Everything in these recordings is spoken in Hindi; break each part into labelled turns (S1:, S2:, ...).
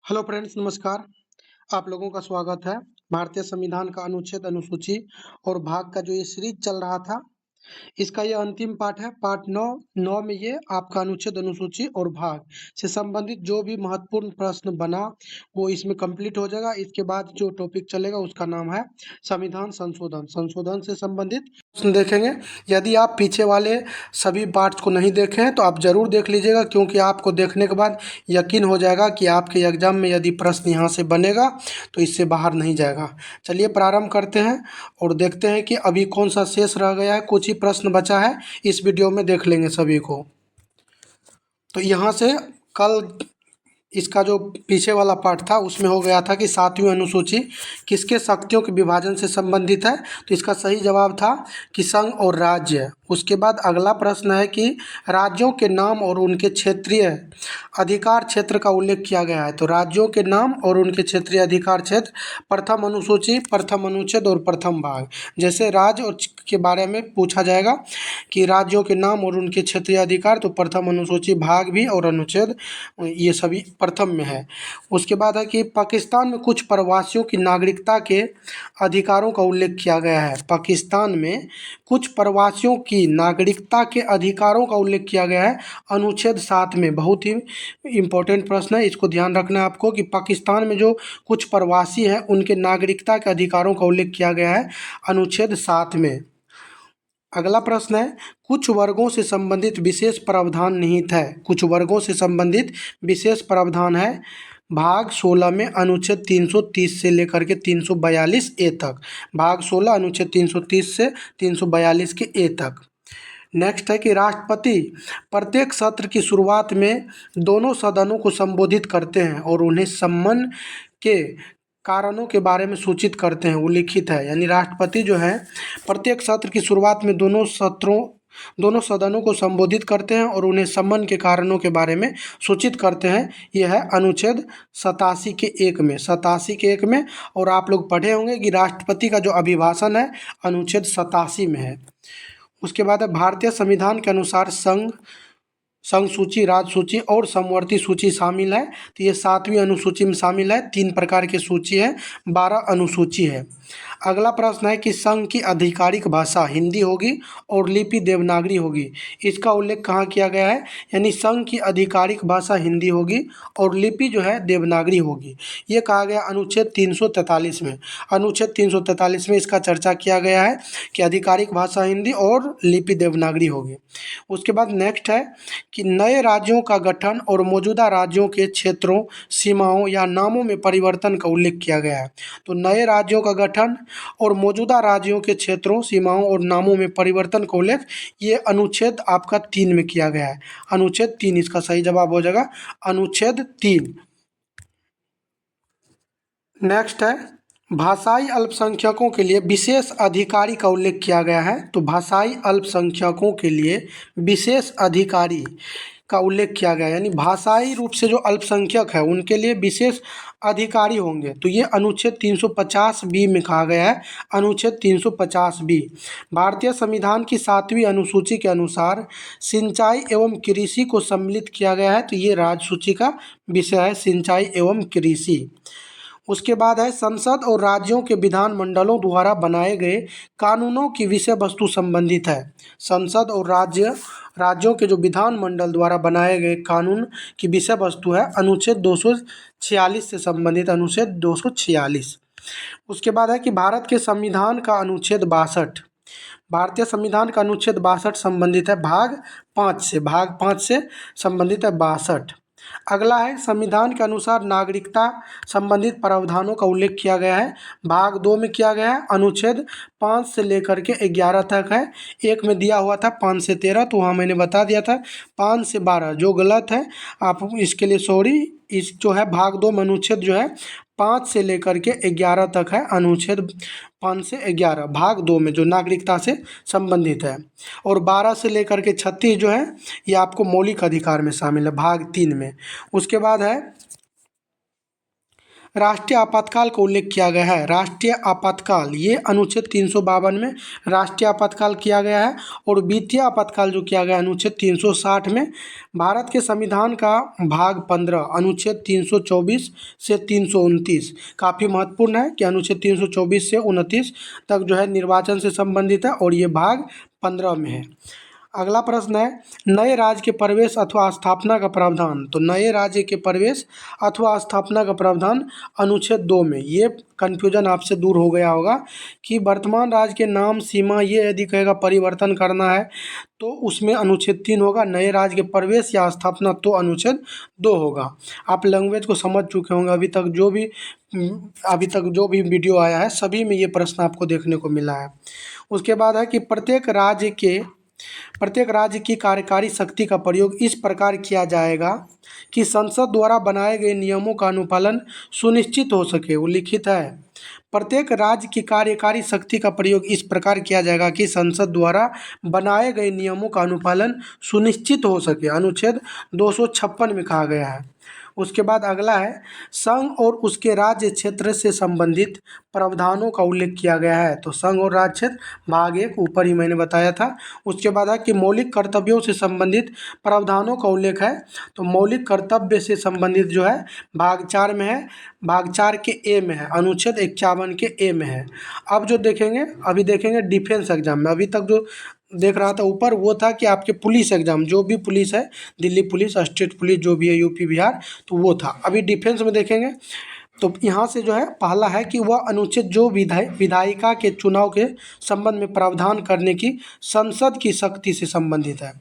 S1: हेलो फ्रेंड्स, नमस्कार। आप लोगों का स्वागत है। भारतीय संविधान का अनुच्छेद, अनुसूची और भाग का जो ये सीरीज चल रहा था, इसका ये अंतिम पार्ट है। पार्ट 9 में ये आपका अनुच्छेद, अनुसूची और भाग से संबंधित जो भी महत्वपूर्ण प्रश्न बना वो इसमें कंप्लीट हो जाएगा। इसके बाद जो टॉपिक चलेगा उसका नाम है संविधान संशोधन। संशोधन से संबंधित प्रश्न देखेंगे। यदि आप पीछे वाले सभी पार्ट्स को नहीं देखे हैं तो आप जरूर देख लीजिएगा, क्योंकि आपको देखने के बाद यकीन हो जाएगा कि आपके एग्जाम में यदि प्रश्न यहाँ से बनेगा तो इससे बाहर नहीं जाएगा। चलिए प्रारंभ करते हैं और देखते हैं कि अभी कौन सा शेष रह गया है। कुछ ही प्रश्न बचा है, इस वीडियो में देख लेंगे सभी को। तो यहाँ से कल इसका जो पीछे वाला पार्ट था उसमें हो गया था कि सातवीं अनुसूची किसके शक्तियों के विभाजन से संबंधित है। तो इसका सही जवाब था कि संघ और राज्य। उसके बाद अगला प्रश्न है कि राज्यों के नाम और उनके क्षेत्रीय अधिकार क्षेत्र का उल्लेख किया गया है। तो राज्यों के नाम और उनके क्षेत्रीय अधिकार क्षेत्र, प्रथम अनुसूची, प्रथम अनुच्छेद और प्रथम भाग। जैसे राज्य और के बारे में पूछा जाएगा कि राज्यों के नाम और उनके क्षेत्रीय अधिकार, तो प्रथम अनुसूची, भाग भी और अनुच्छेद ये सभी प्रथम में है। उसके बाद है कि पाकिस्तान में कुछ प्रवासियों की नागरिकता के अधिकारों का उल्लेख किया गया है। पाकिस्तान में कुछ प्रवासियों की नागरिकता के अधिकारों का उल्लेख किया गया है अनुच्छेद 7 में। बहुत ही इम्पोर्टेंट प्रश्न है, इसको ध्यान रखना है आपको कि पाकिस्तान में जो कुछ प्रवासी हैं उनके नागरिकता के अधिकारों का उल्लेख किया गया है अनुच्छेद 7 में। अगला प्रश्न है, कुछ वर्गों से संबंधित विशेष प्रावधान निहित है। कुछ वर्गों से संबंधित विशेष प्रावधान है भाग 16 में अनुच्छेद 330 से लेकर के 342 ए तक। भाग 16 अनुच्छेद 330 से 342 के ए तक। नेक्स्ट है कि राष्ट्रपति प्रत्येक सत्र की शुरुआत में दोनों सदनों को संबोधित करते हैं और उन्हें सम्मान के कारणों के बारे में सूचित करते हैं। वो लिखित है, यानी राष्ट्रपति जो है प्रत्येक सत्र की शुरुआत में दोनों सदनों को संबोधित करते हैं और उन्हें सम्मान के कारणों के बारे में सूचित करते हैं। यह है अनुच्छेद 87 के 1 में, 87 के 1 में। और आप लोग पढ़े होंगे कि राष्ट्रपति का जो अभिभाषण है अनुच्छेद 87 में है। उसके बाद है भारतीय संविधान के अनुसार संघ सूची, राज्य सूची और समवर्ती सूची शामिल है। तो ये 7वीं अनुसूची में शामिल है। 3 प्रकार की सूची है, 12 अनुसूची है। अगला प्रश्न है कि संघ की आधिकारिक भाषा हिंदी होगी और लिपि देवनागरी होगी। इसका उल्लेख कहाँ किया गया है, यानी संघ की आधिकारिक भाषा हिंदी होगी और लिपि जो है देवनागरी होगी। ये कहा गया अनुच्छेद 343 में। अनुच्छेद 343 में इसका चर्चा किया गया है कि आधिकारिक भाषा हिंदी और लिपि देवनागरी होगी। उसके बाद नेक्स्ट है कि नए राज्यों का गठन और मौजूदा राज्यों के क्षेत्रों, सीमाओं या नामों में परिवर्तन का उल्लेख किया गया है। तो नए राज्यों का गठन और मौजूदा राज्यों के क्षेत्रों, सीमाओं और नामों में परिवर्तन का उल्लेख ये अनुच्छेद आपका 3 में किया गया है। अनुच्छेद 3 इसका सही जवाब हो जाएगा, अनुच्छेद 3। नेक्स्ट है भाषाई अल्पसंख्यकों के लिए विशेष अधिकारी का उल्लेख किया गया है। तो भाषाई अल्पसंख्यकों के लिए विशेष अधिकारी का उल्लेख किया गया है, यानी भाषाई रूप से जो अल्पसंख्यक है उनके लिए विशेष अधिकारी होंगे। तो ये अनुच्छेद 350 बी में कहा गया है, अनुच्छेद 350 बी। भारतीय संविधान की 7वीं अनुसूची के अनुसार सिंचाई एवं कृषि को सम्मिलित किया गया है। तो ये राज्य सूची का विषय है, सिंचाई एवं कृषि। उसके बाद है संसद और राज्यों के विधानमंडलों द्वारा बनाए गए कानूनों की विषय वस्तु संबंधित है। संसद और राज्यों के जो विधानमंडल द्वारा बनाए गए कानून की विषय वस्तु है अनुच्छेद 246 से संबंधित, अनुच्छेद 246। उसके बाद है कि भारत के संविधान का अनुच्छेद 62, भारतीय संविधान का अनुच्छेद 62 संबंधित है भाग 5 से, भाग 5 से संबंधित है 62। अगला है संविधान के अनुसार नागरिकता संबंधित प्रावधानों का उल्लेख किया गया है। भाग 2 में किया गया है, अनुच्छेद 5 से लेकर के 11 तक है। एक में दिया हुआ था 5 से 13, तो वहाँ मैंने बता दिया था 5 से 12 जो गलत है, आप इसके लिए सॉरी। इस जो है भाग 2 में अनुच्छेद जो है 5 से लेकर के 11 तक है, अनुच्छेद 5 से 11 भाग 2 में जो नागरिकता से संबंधित है। और 12 से लेकर के 36 जो है ये आपको मौलिक अधिकार में शामिल है, भाग 3 में। उसके बाद है राष्ट्रीय आपातकाल का उल्लेख किया गया है। राष्ट्रीय आपातकाल ये अनुच्छेद 352 में राष्ट्रीय आपातकाल किया गया है और वित्तीय आपातकाल जो किया गया है अनुच्छेद 360 में। भारत के संविधान का भाग 15 अनुच्छेद 324 से 329 काफ़ी महत्वपूर्ण है कि अनुच्छेद 324 से 29 तक जो है निर्वाचन से संबंधित है और ये भाग 15 में है। अगला प्रश्न है नए राज्य के प्रवेश अथवा स्थापना का प्रावधान। तो नए राज्य के प्रवेश अथवा स्थापना का प्रावधान अनुच्छेद 2 में। ये कन्फ्यूजन आपसे दूर हो गया होगा कि वर्तमान राज्य के नाम सीमा ये यदि कहेगा परिवर्तन करना है तो उसमें अनुच्छेद 3 होगा, नए राज्य के प्रवेश या स्थापना तो अनुच्छेद 2 होगा। आप लैंग्वेज को समझ चुके होंगे। अभी तक जो भी वीडियो आया है सभी में ये प्रश्न आपको देखने को मिला है। उसके बाद है कि प्रत्येक राज्य की कार्यकारी शक्ति का प्रयोग इस प्रकार किया जाएगा कि संसद द्वारा बनाए गए नियमों का अनुपालन सुनिश्चित हो सके। वो लिखित है, प्रत्येक राज्य की कार्यकारी शक्ति का प्रयोग इस प्रकार किया जाएगा कि संसद द्वारा बनाए गए नियमों का अनुपालन सुनिश्चित हो सके। अनुच्छेद 256 में कहा गया है। उसके बाद अगला है संघ और उसके राज्य क्षेत्र से संबंधित प्रावधानों का उल्लेख किया गया है। तो संघ और राज्य क्षेत्र भाग 1 ऊपर ही मैंने बताया था। उसके बाद है कि मौलिक कर्तव्यों से संबंधित प्रावधानों का उल्लेख है। तो मौलिक कर्तव्य से संबंधित जो है भाग 4 में है, भाग 4 के ए में है, अनुच्छेद 51 के ए में है। अब जो अभी देखेंगे डिफेंस एग्जाम में। अभी तक जो देख रहा था ऊपर वो था कि आपके पुलिस एग्जाम, जो भी पुलिस है, दिल्ली पुलिस, स्टेट पुलिस, जो भी है यूपी बिहार, तो वो था। अभी डिफेंस में देखेंगे तो यहाँ से जो है पहला है कि वह अनुच्छेद जो विधायिका के चुनाव के संबंध में प्रावधान करने की संसद की शक्ति से संबंधित है।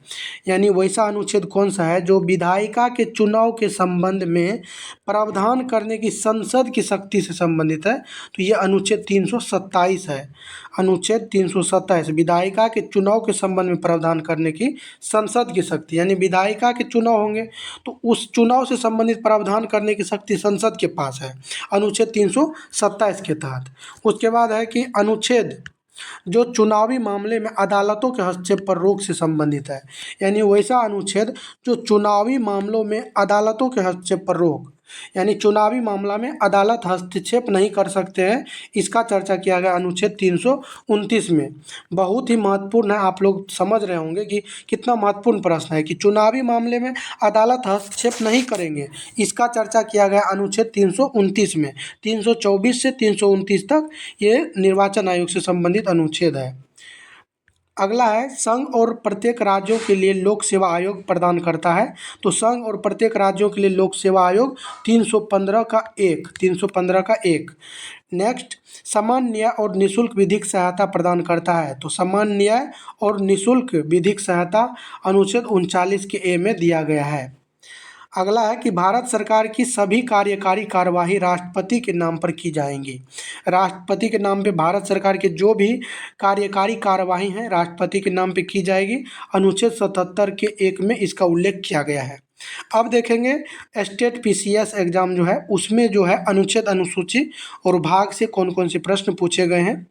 S1: यानी वैसा अनुच्छेद कौन सा है जो विधायिका के चुनाव के संबंध में प्रावधान करने की संसद की शक्ति से संबंधित है। तो ये अनुच्छेद 327 है। अनुच्छेद 327 विधायिका के चुनाव के संबंध में प्रावधान करने की संसद की शक्ति, यानी विधायिका के चुनाव होंगे तो उस चुनाव से संबंधित प्रावधान करने की शक्ति संसद के पास है, अनुच्छेद 327 के तहत। उसके बाद है कि अनुच्छेद जो चुनावी मामले में अदालतों के हस्तक्षेप पर रोक से संबंधित है। यानी वैसा अनुच्छेद जो चुनावी मामलों में अदालतों के हस्तक्षेप पर रोक, यानी चुनावी मामला में अदालत हस्तक्षेप नहीं कर सकते हैं, इसका चर्चा किया गया अनुच्छेद 329 में। बहुत ही महत्वपूर्ण है, आप लोग समझ रहे होंगे कि कितना महत्वपूर्ण प्रश्न है कि चुनावी मामले में अदालत हस्तक्षेप नहीं करेंगे, इसका चर्चा किया गया अनुच्छेद 329 में। 324 से 329 तक ये निर्वाचन आयोग से संबंधित अनुच्छेद है। अगला है संघ और प्रत्येक राज्यों के लिए लोक सेवा आयोग प्रदान करता है। तो संघ और प्रत्येक राज्यों के लिए लोक सेवा आयोग 315 का एक। नेक्स्ट समान न्याय और निःशुल्क विधिक सहायता प्रदान करता है। तो समान न्याय और निःशुल्क विधिक सहायता अनुच्छेद 39 के ए में दिया गया है। अगला है कि भारत सरकार की सभी कार्यकारी कार्यवाही राष्ट्रपति के नाम पर की जाएंगी। राष्ट्रपति के नाम पे भारत सरकार के जो भी कार्यकारी कार्यवाही हैं राष्ट्रपति के नाम पे की जाएगी। अनुच्छेद 77 के 1 में इसका उल्लेख किया गया है। अब देखेंगे स्टेट पीसीएस एग्जाम जो है उसमें जो है अनुच्छेद अनुसूची और भाग से कौन कौन से प्रश्न पूछे गए हैं।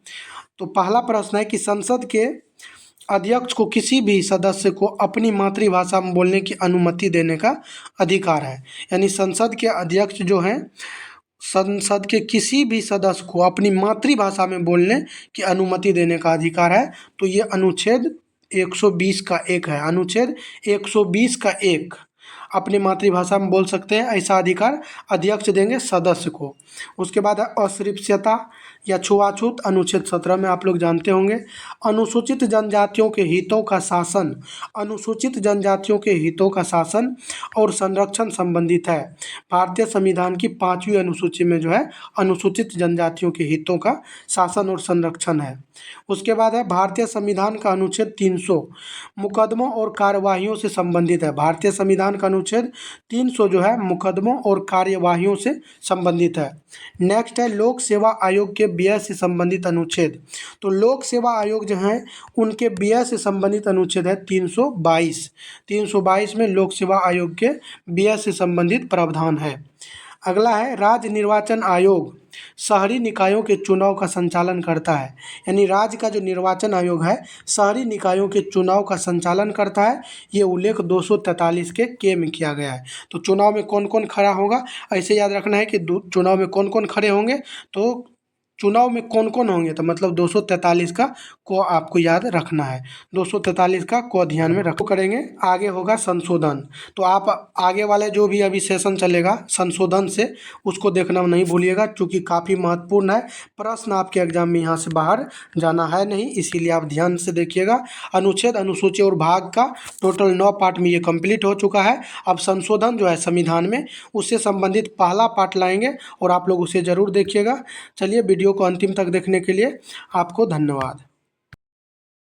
S1: तो पहला प्रश्न है कि संसद के अध्यक्ष को किसी भी सदस्य को अपनी मातृभाषा में बोलने की अनुमति देने का अधिकार है। यानी संसद के अध्यक्ष जो हैं संसद के किसी भी सदस्य को अपनी मातृभाषा में बोलने की अनुमति देने का अधिकार है। तो ये अनुच्छेद 120 का 1 है। अनुच्छेद 120 का 1 अपनी मातृभाषा में बोल सकते हैं, ऐसा अधिकार अध्यक्ष देंगे सदस्य को। उसके बाद है अस्पृश्यता या छुआछूत, अनुच्छेद 17 में आप लोग जानते होंगे। अनुसूचित जनजातियों के हितों का शासन, अनुसूचित जनजातियों के हितों का शासन और संरक्षण संबंधित है। भारतीय संविधान की 5वीं अनुसूची में जो है अनुसूचित जनजातियों के हितों का शासन और संरक्षण है। उसके बाद है भारतीय संविधान का अनुच्छेद 300 मुकदमों और कार्यवाहियों से संबंधित है। भारतीय संविधान का अनुच्छेद 300 जो है मुकदमों और कार्यवाहियों से संबंधित है। नेक्स्ट है लोक सेवा आयोग के व्यय से संबंधित अनुच्छेद। तो लोक सेवा आयोग जो हैं उनके व्यय से संबंधित अनुच्छेद है 322 में लोक सेवा आयोग के व्यय से संबंधित प्रावधान है। अगला है राज्य निर्वाचन आयोग शहरी निकायों के चुनाव का संचालन करता है। यानी राज्य का जो निर्वाचन आयोग है शहरी निकायों के चुनाव का संचालन करता है। ये उल्लेख 243 के में किया गया है। तो चुनाव में कौन कौन खड़ा होगा, ऐसे याद रखना है कि चुनाव में कौन कौन खड़े होंगे। तो चुनाव में कौन कौन होंगे, तो मतलब 243 का को आपको याद रखना है। 243 का को ध्यान में रखो करेंगे। आगे होगा संशोधन। तो आप आगे वाले जो भी अभी सेशन चलेगा संशोधन से, उसको देखना नहीं भूलिएगा, क्योंकि काफ़ी महत्वपूर्ण है। प्रश्न आपके एग्जाम में यहाँ से बाहर जाना है नहीं, इसीलिए आप ध्यान से देखिएगा। अनुच्छेद, अनुसूची और भाग का टोटल 9 पार्ट में ये कंप्लीट हो चुका है। अब संशोधन जो है संविधान में, उससे संबंधित पहला पार्ट लाएंगे और आप लोग उसे ज़रूर देखिएगा। चलिए, वीडियो को अंतिम तक देखने के लिए आपको धन्यवाद।